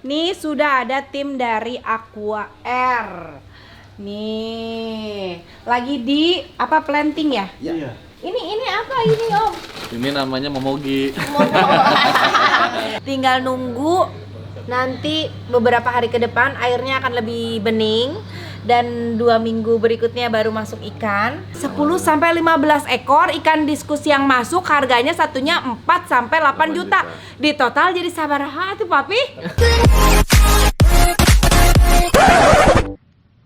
Nih sudah ada tim dari Aqua Air. Nih, lagi di apa planting ya? Iya. Ini apa ini Om? Ini namanya memogi. Tinggal nunggu nanti beberapa hari ke depan airnya akan lebih bening dan 2 minggu berikutnya baru masuk ikan. 10-15 ekor ikan diskus yang masuk harganya satunya 4-8 juta. Di total jadi sabaraha tuh Papi?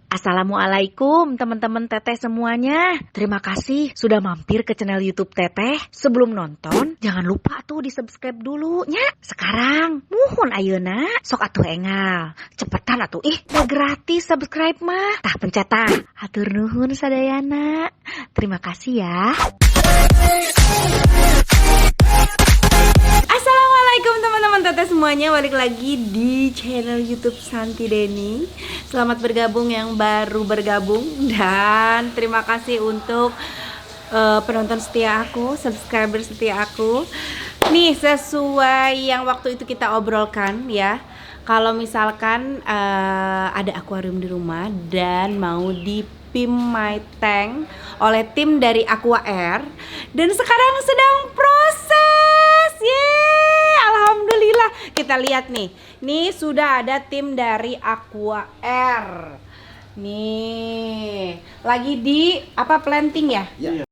Assalamualaikum teman-teman Teteh semuanya. Terima kasih sudah mampir ke channel YouTube Teteh. Sebelum nonton, jangan lupa tuh di subscribe dulu nya. Sekarang, muhun ayeuna, sok atuh engal. Cepetan atuh, udah gratis subscribe mah. Tah pencet tah. Hatur nuhun sadayana. Terima kasih ya. Assalamualaikum teman-teman Teteh semuanya, balik lagi di channel YouTube Santi Deni. Selamat bergabung yang baru bergabung dan terima kasih untuk penonton setia aku, subscriber setia aku. Nih sesuai yang waktu itu kita obrolkan ya. Kalau misalkan ada akuarium di rumah dan mau dipim my tank oleh tim dari Aqua Air dan sekarang sedang proses. Yeay, alhamdulillah. Kita lihat nih. Nih sudah ada tim dari Aqua Air. Nih, lagi di apa planting ya? Iya.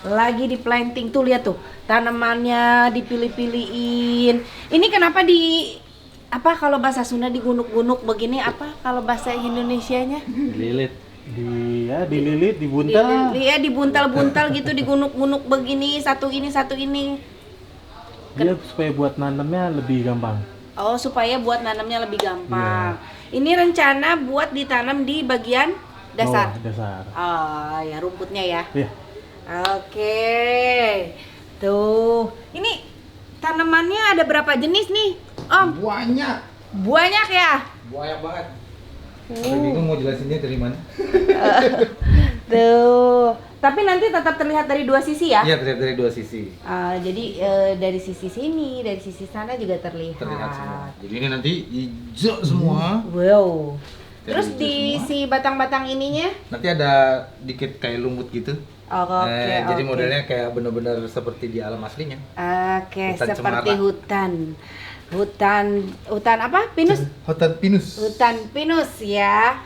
Lagi di planting tuh, lihat tuh tanamannya dipilih-pilihin. Ini kenapa di apa kalau bahasa Sunda digunuk-gunuk begini, apa kalau bahasa Indonesianya? Lilit. Dililit, dibuntal. Iya, dibuntal-buntal gitu, digunuk-gunuk begini, satu ini. Dia supaya buat nanamnya lebih gampang. Oh, supaya buat nanamnya lebih gampang. Ini rencana buat ditanam di bagian dasar. Bawah, dasar. Oh, ya rumputnya ya. Iya. Oke. Tuh. Ini tanamannya ada berapa jenis nih, Om? Banyak Banyak ya? banget. Saya bingung mau jelasinnya dari mana. Tuh. Tapi nanti tetap terlihat dari dua sisi ya? Iya, terlihat dari dua sisi. Jadi dari sisi sini, dari sisi sana juga terlihat. Terlihat semua. Jadi ini nanti hijau semua. Wow. Terus Hijau di semua. si batang-batang ininya? Nanti ada dikit kayak lumut gitu. Oke. Jadi modelnya kayak bener-bener seperti di alam aslinya. Oke, Hutan seperti cemara. hutan apa? Pinus? Hutan pinus. Hutan pinus ya.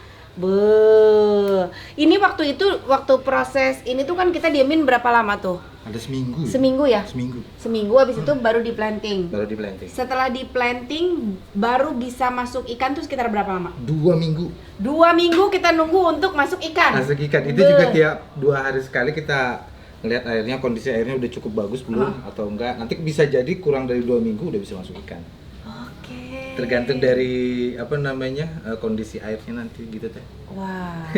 Ini waktu proses ini tuh kan kita diemin berapa lama tuh? Ada seminggu. Seminggu ya? Seminggu. Seminggu habis itu baru di planting. Baru di planting. Setelah di planting baru bisa masuk ikan tuh sekitar berapa lama? 2 minggu. 2 minggu kita nunggu untuk masuk ikan. Masuk ikan. Itu juga tiap 2 hari sekali kita ngelihat airnya, kondisi airnya udah cukup bagus belum atau enggak. Nanti bisa jadi kurang dari 2 minggu udah bisa masuk ikan. Oke. Tergantung dari apa namanya kondisi airnya nanti gitu teh. Wow.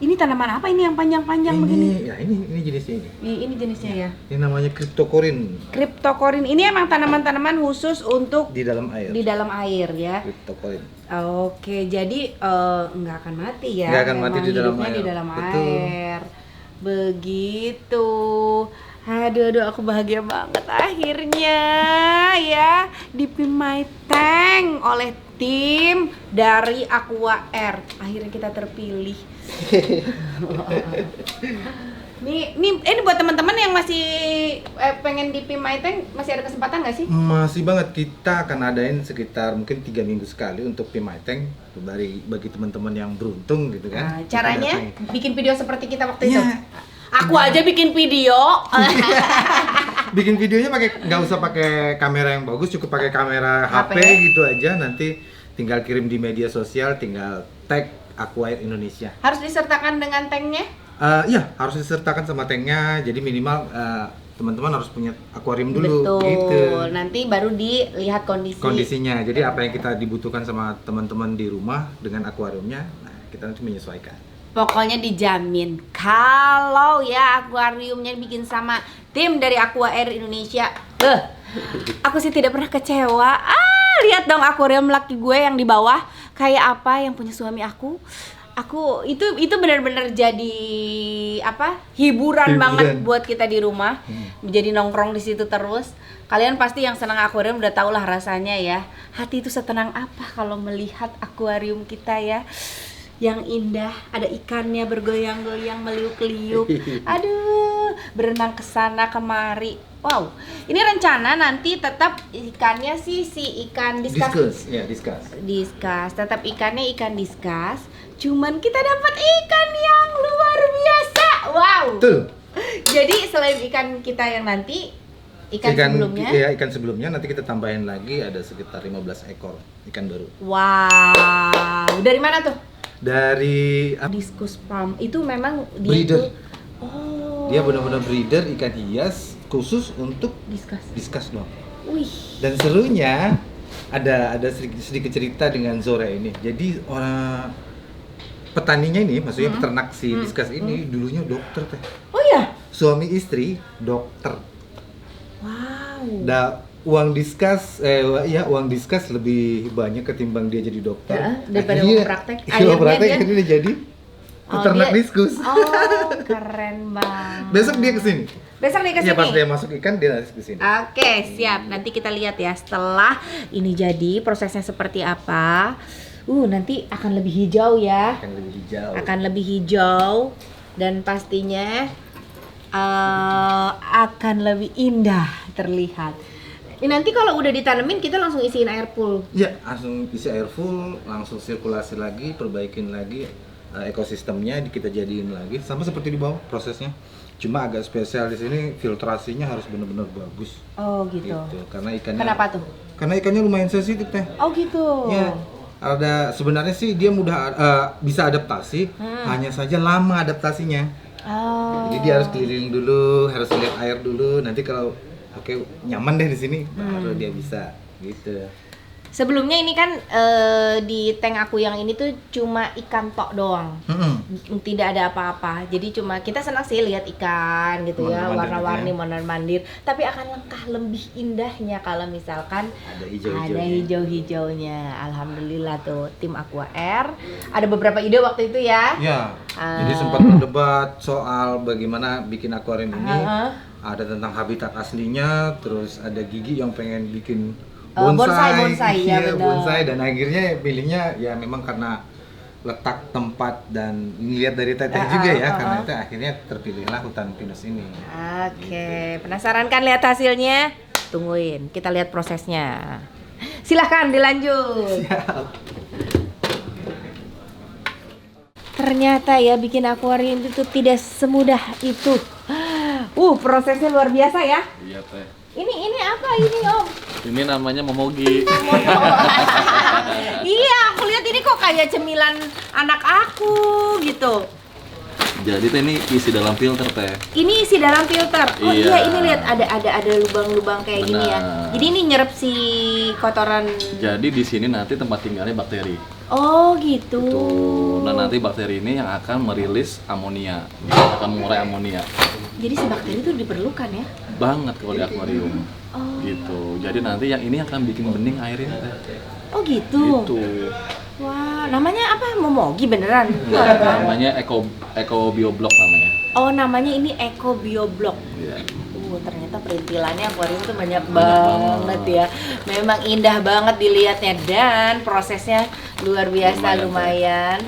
Ini tanaman apa ini yang panjang-panjang begini? Ya ini jenisnya ini. Ini jenisnya ya. Ini namanya Cryptocorin Cryptocorin. Ini emang tanaman-tanaman khusus untuk di dalam air. di dalam air ya. Cryptocorin. Oke, jadi nggak akan mati ya. Nggak akan mati Memang di dalam hidupnya air. di dalam Betul. air. Begitu. Aduh, aku bahagia banget akhirnya ya dipim my tank oleh tim dari Aqua Air. Akhirnya kita terpilih. Ini buat teman-teman yang masih pengen dipim my tank, masih ada kesempatan nggak sih? Masih banget, kita akan adain sekitar mungkin 3 minggu sekali untuk pim my tank bagi teman-teman yang beruntung gitu kan. Nah, caranya Kita datang. bikin video seperti kita waktu itu. Iya. Aku aja bikin video. Bikin videonya nggak usah pakai kamera yang bagus, cukup pakai kamera HP gitu aja. Nanti tinggal kirim di media sosial, tinggal tag Aqua Air Indonesia. Harus disertakan dengan tanknya? Iya, harus disertakan sama tanknya. Jadi minimal teman-teman harus punya akuarium dulu. Betul. Gitu. Nanti baru dilihat Kondisinya. Jadi apa yang kita dibutuhkan sama teman-teman di rumah dengan akuariumnya, nah kita nanti menyesuaikan. Pokoknya dijamin kalau ya akuariumnya bikin sama tim dari Aqua Air Indonesia. Aku sih tidak pernah kecewa. Lihat dong akuarium laki gue yang di bawah kayak apa yang punya suami aku. Aku itu benar-benar jadi apa? Hiburan banget buat kita di rumah. Menjadi nongkrong di situ terus. Kalian pasti yang senang akuarium udah tau lah rasanya ya. Hati itu setenang apa kalau melihat akuarium kita ya. Yang indah, ada ikannya bergoyang-goyang, meliuk-liuk. Aduh, berenang ke sana kemari. Wow. Ini rencana nanti tetap ikannya sih si ikan diskus. Diskus. Tetap ikannya ikan diskus. Cuman kita dapat ikan yang luar biasa. Wow. Betul. Jadi selain ikan kita yang nanti ikan sebelumnya. Iya, ikan sebelumnya nanti kita tambahin lagi ada sekitar 15 ekor ikan baru. Wow. Dari mana tuh? Dari Diskus Farm. Itu memang dia breeder. tuh oh. Dia benar-benar breeder ikan hias khusus untuk diskus doang. Wih. Dan serunya ada sedikit cerita dengan Zora ini. Jadi orang petaninya ini, maksudnya peternak si diskus ini dulunya dokter teh. Oh ya? Suami istri dokter. Wow. Uang diskus lebih banyak ketimbang dia jadi dokter. Ya, daripada Akhirnya- uang praktek. Uang praktek akhirnya dia jadi peternak dia- diskus. Oh, keren banget. Besok dia kesini. Besok nih kesini. Iya, pas dia masuk ikan dia nanti kesini. Oke, siap. Nanti kita lihat ya setelah ini jadi prosesnya seperti apa. Nanti akan lebih hijau ya. Akan lebih hijau dan pastinya akan lebih indah terlihat. Ini nanti kalau udah ditanemin kita langsung isiin air pool. Ya, langsung isi air full, langsung sirkulasi lagi, perbaikin lagi ekosistemnya, kita jadiin lagi sama seperti di bawah prosesnya. Cuma agak spesial di sini filtrasinya harus benar-benar bagus. Oh gitu. Karena ikannya. Kenapa tuh? Karena ikannya lumayan sensitif teh. Oh gitu. Ya. Ada sebenarnya sih dia mudah bisa adaptasi, hanya saja lama adaptasinya. Oh. Jadi dia harus keliling dulu, harus lihat air dulu. Nanti kalau oke nyaman deh di sini, baru dia bisa gitu. Sebelumnya ini kan di tank aku yang ini tuh cuma ikan tok doang. Tidak ada apa-apa. Jadi cuma kita senang sih lihat ikan gitu ya, warna-warni, mondar-mandir. Tapi akan langkah lebih indahnya kalau misalkan ada hijau-hijaunya. Alhamdulillah tuh tim Aqua Air. Ada beberapa ide waktu itu ya. Ya. Jadi sempat berdebat soal bagaimana bikin akuarium ini. Ada tentang habitat aslinya, terus ada Gigi yang pengen bikin bonsai ya, bener. bonsai, dan akhirnya pilihnya ya memang karena letak tempat dan lihat dari teteh juga ya, karena itu akhirnya terpilihlah hutan pinus ini. Oke, penasaran kan lihat hasilnya? Tungguin, kita lihat prosesnya. Silahkan dilanjut. Siap. Ternyata ya bikin akuarium itu tidak semudah itu. Prosesnya luar biasa ya. Iya teh. Ini apa ini Om? Ini namanya memogi. Iya, aku lihat ini kok kayak cemilan anak aku gitu. Jadi teh ini isi dalam filter teh. Ini isi dalam filter. Oh iya, Iya. ini lihat ada lubang-lubang kayak gini ya. Benar. Jadi ini nyerap si kotoran. Jadi di sini nanti tempat tinggalnya bakteri. Oh gitu. Tuh. Nah nanti bakteri ini yang akan merilis amonia, akan mengurai amonia. Jadi si bakteri itu diperlukan ya? Banget kalau di akuarium. Oh. Gitu. Jadi nanti yang ini akan bikin bening airnya teh. Oh gitu. Gitu. Wah, namanya apa? Momogi beneran? Namanya Eco Bioblock namanya. Oh, namanya ini Eco Bioblock. Iya. Ternyata perintilannya akuarium tuh banyak banget ya. Memang indah banget dilihatnya dan prosesnya luar biasa, lumayan.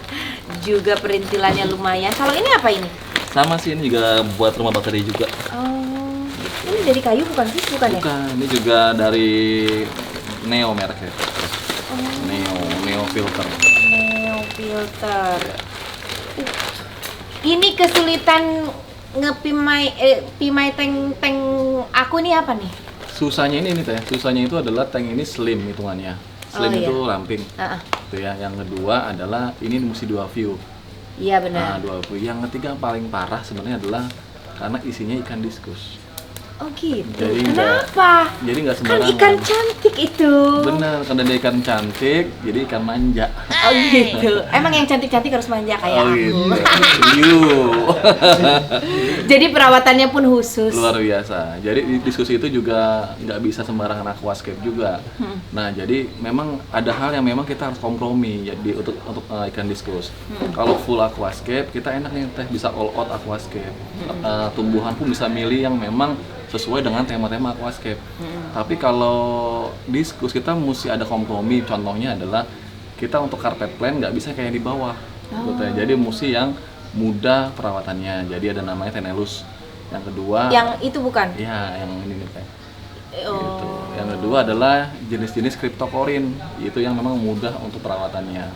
Juga perintilannya lumayan. Kalau ini apa ini? Sama sih, ini juga buat rumah bakteri juga. Oh, ini dari kayu bukan sih? Bukan ya? Bukan, ini juga dari Neo mereknya. Neo filter. Neo filter. Ini kesulitan pimai tank aku nih apa nih? Susahnya ini teh. Susahnya itu adalah tank ini slim hitungannya. Slim Oh, itu iya. ramping. Itu ya. Yang kedua adalah ini mesti 2 view. Iya Nah, benar. 2 view. Yang ketiga yang paling parah sebenarnya adalah karena isinya ikan diskus. Oh gitu. Jadi Kenapa? Jadi nggak Kan sembarangan. ikan cantik itu. Bener, karena dia ikan cantik, jadi ikan manja. Oh gitu. Emang yang cantik-cantik harus manja kayak Oh aku. gitu. You. Jadi perawatannya pun khusus. Luar biasa. Jadi di diskusi itu juga nggak bisa sembarangan aquascape juga. Nah, jadi memang ada hal yang memang kita harus kompromi ya untuk ikan diskus. Kalau full aquascape kita enak nih teh, bisa all out aquascape. Tumbuhan pun bisa milih yang memang sesuai dengan tema-tema aquascape. Tapi kalau diskus kita mesti ada kompromi. Contohnya adalah kita untuk carpet plant nggak bisa kayak di bawah. Gitu ya. Jadi mesti yang mudah perawatannya. Jadi ada namanya Tenellus. Yang kedua, Yang itu bukan? ya yang ini nih teh. Gitu. Oh. Yang kedua adalah jenis-jenis cryptocorin. Itu yang memang mudah untuk perawatannya.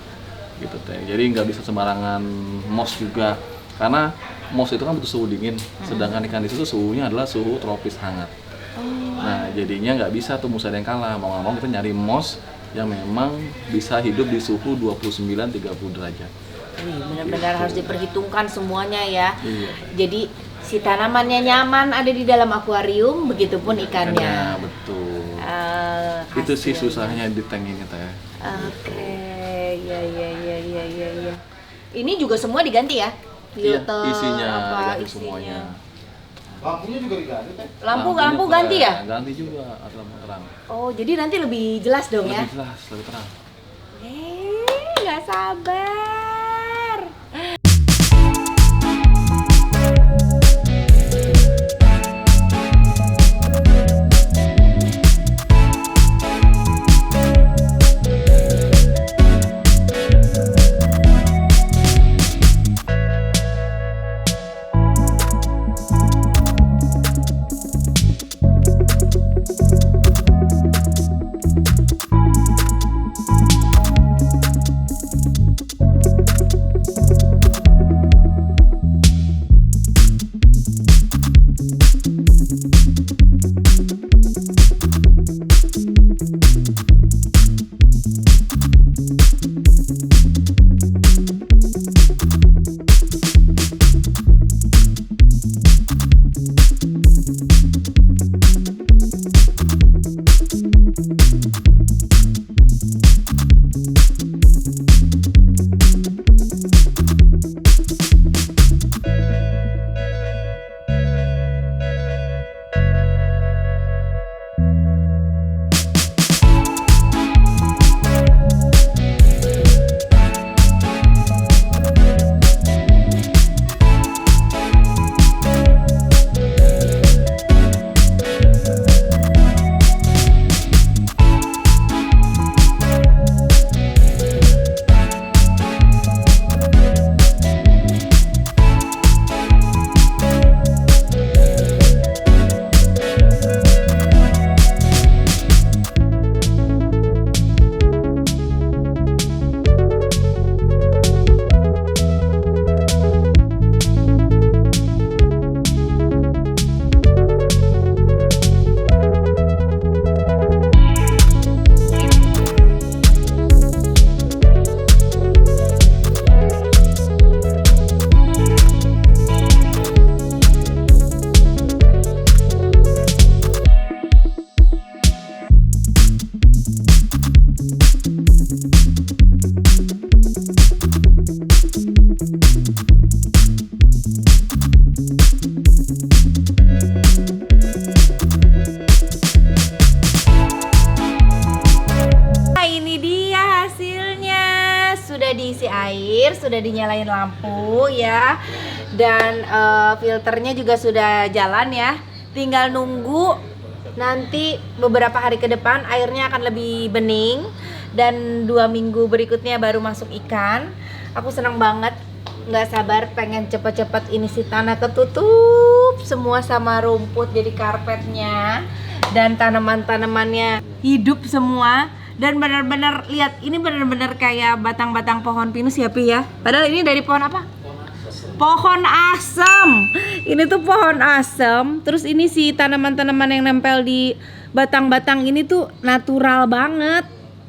Gitu teh. Jadi nggak bisa sembarangan moss juga. Karena moss itu kan butuh suhu dingin, sedangkan ikan diskus itu suhunya adalah suhu tropis hangat. Nah, jadinya nggak bisa tuh mesti ada yang kalah. Mau nggak mau kita nyari moss yang memang bisa hidup di suhu 29-30 derajat. Wih, benar-benar harus diperhitungkan semuanya ya. Iya. Jadi si tanamannya nyaman ada di dalam akuarium, begitupun ikannya. Ikannya, betul. Itu sih Hasilnya. susahnya di tank ini teh. Oke, ya. Ini juga semua diganti ya? Iya, Filter, isinya apa diganti isinya? semuanya. Lampunya juga diganti teh. Lampu juga ganti ya? Ganti juga, atau lampu terang. Oh, jadi nanti lebih jelas dong ya? Lebih jelas, lebih terang. Nggak sabar. diisi air, sudah dinyalain lampu ya, dan filternya juga sudah jalan ya. Tinggal nunggu nanti beberapa hari ke depan airnya akan lebih bening, dan 2 minggu berikutnya baru masuk ikan. Aku senang banget, nggak sabar pengen cepet-cepet ini si tanah ketutup semua sama rumput jadi karpetnya, dan tanaman-tanamannya hidup semua. Dan benar-benar lihat, ini benar-benar kayak batang-batang pohon pinus ya Pi ya. Padahal ini dari pohon apa? Pohon asem. Ini tuh pohon asem. Terus ini si tanaman-tanaman yang nempel di batang-batang ini tuh natural banget.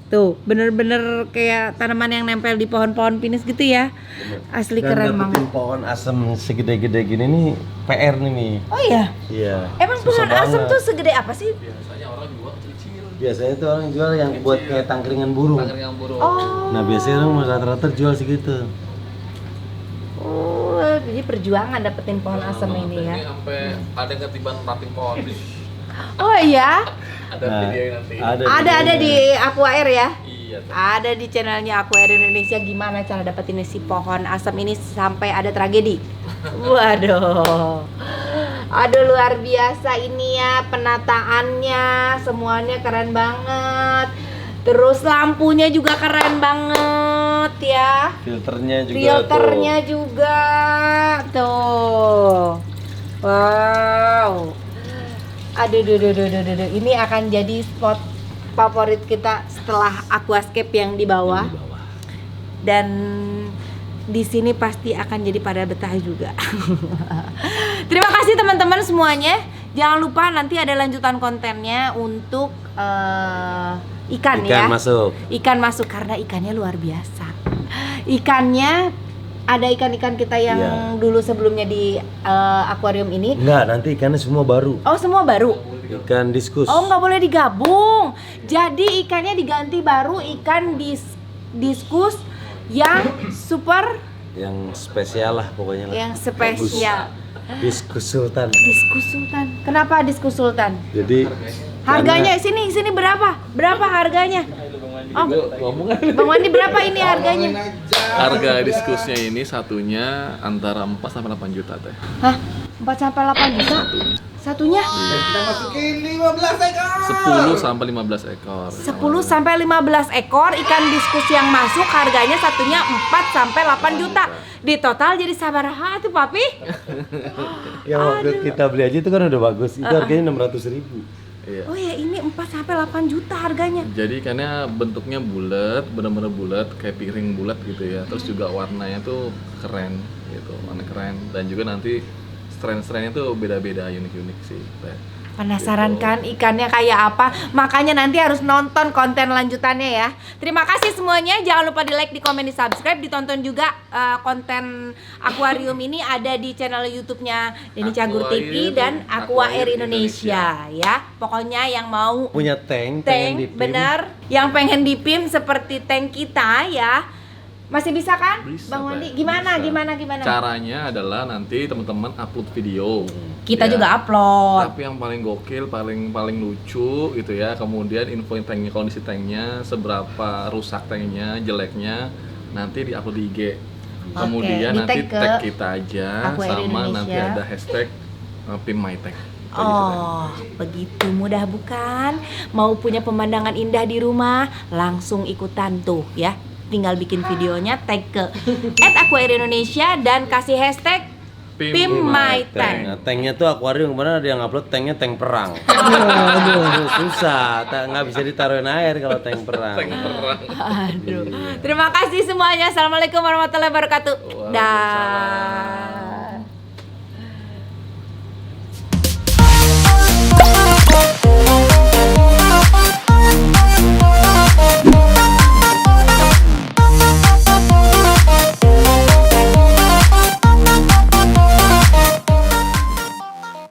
Tuh, bener-bener kayak tanaman yang nempel di pohon-pohon pinus gitu ya. Asli Dan keren banget. dapetin pohon asem segede-gede gini nih PR nih. Oh iya, Iya. emang Susah pohon asem banget. tuh segede apa sih? Biasanya tuh orang jual yang buat kayak tangkringan burung. Yang burung. Oh, Nah biasanya orang rata-rata jual segitu. jadi perjuangan dapetin pohon asem ini ya. Ini sampai ada yang ketiban ranting pohon. Oh iya, Ada Nah, video nanti. ada di Aquair ya. Iya. Ada di channelnya Aquair Indonesia gimana cara dapetin si pohon asem ini sampai ada tragedi. Waduh. Aduh luar biasa ini ya penataannya, semuanya keren banget. Terus lampunya juga keren banget ya. Filternya juga. Filternya juga tuh. Wow. Aduh. Ini akan jadi spot favorit kita setelah aquascape yang di bawah. Dan di sini pasti akan jadi pada betah juga. Terima kasih teman-teman semuanya. Jangan lupa nanti ada lanjutan kontennya untuk ikan ya. masuk. Ikan masuk karena ikannya luar biasa. Ikannya ada ikan-ikan kita yang Iya. dulu sebelumnya di akuarium ini. Enggak, nanti ikannya semua baru. Oh semua baru. Ikan diskus. Oh nggak boleh digabung. Jadi ikannya diganti baru ikan diskus yang super, Yang spesial lah pokoknya. lah. yang spesial. Diskus Sultan. Diskus Sultan. Kenapa diskus Sultan? Jadi Harganya sini berapa? Berapa harganya? Oh, Ngomong aja. Bang Wandi berapa ini harganya? Harga diskusnya ini satunya antara 4 sampai 8 juta teh. Hah? 4 sampai 8 juta? Satunya? Kita masukin 15 ekor. 10 sampai 15 ekor. 10 sampai 15 ekor ikan diskus yang masuk harganya satunya 4 sampai 8 juta. Di total jadi sabaraha tuh papi? yang waktu kita beli aja itu kan udah bagus. Itu harganya 600.000. Iya. Oh ya ini 4 sampai 8 juta harganya. Jadi ikannya bentuknya bulat, benar-benar bulat kayak piring bulat gitu ya. Terus juga warnanya tuh keren gitu, warna keren. Dan juga nanti strain-strainnya tuh beda-beda, unik-unik sih. Penasaran kan ikannya kayak apa? Makanya nanti harus nonton konten lanjutannya ya. Terima kasih semuanya. Jangan lupa di like, di komen, di subscribe. Ditonton juga konten akuarium ini ada di channel YouTube-nya Denny Cagur TV dan Aquair Indonesia ya. Pokoknya yang mau Punya tank, pengen tank dipim. bener, yang pengen dipim seperti tank kita ya. Masih bisa kan? Bisa, Bang Wandi, Teh. gimana? Bisa. Gimana? Caranya adalah nanti teman-teman upload video. Kita Ya. juga upload. Tapi yang paling gokil, paling lucu gitu ya. Kemudian infoin tanknya, kondisi tanknya, seberapa rusak tanknya, jeleknya, nanti diupload di IG. Kemudian di nanti tag ke tag kita aja, Aquair sama Indonesia. nanti ada hashtag Pim My Tag. Oh, begitu mudah bukan? Mau punya pemandangan indah di rumah, langsung ikutan tuh ya. Tinggal bikin videonya, tag ke @aquair_indonesia dan kasih hashtag Pim My Tank. Nah, tanknya tuh akuarium kemarin ada yang upload tanknya tank perang. Aduh, susah, nggak bisa ditaruhin air kalau tank perang. Aduh. Terima kasih semuanya. Assalamualaikum warahmatullahi wabarakatuh. Waalaikumsalam. Dah.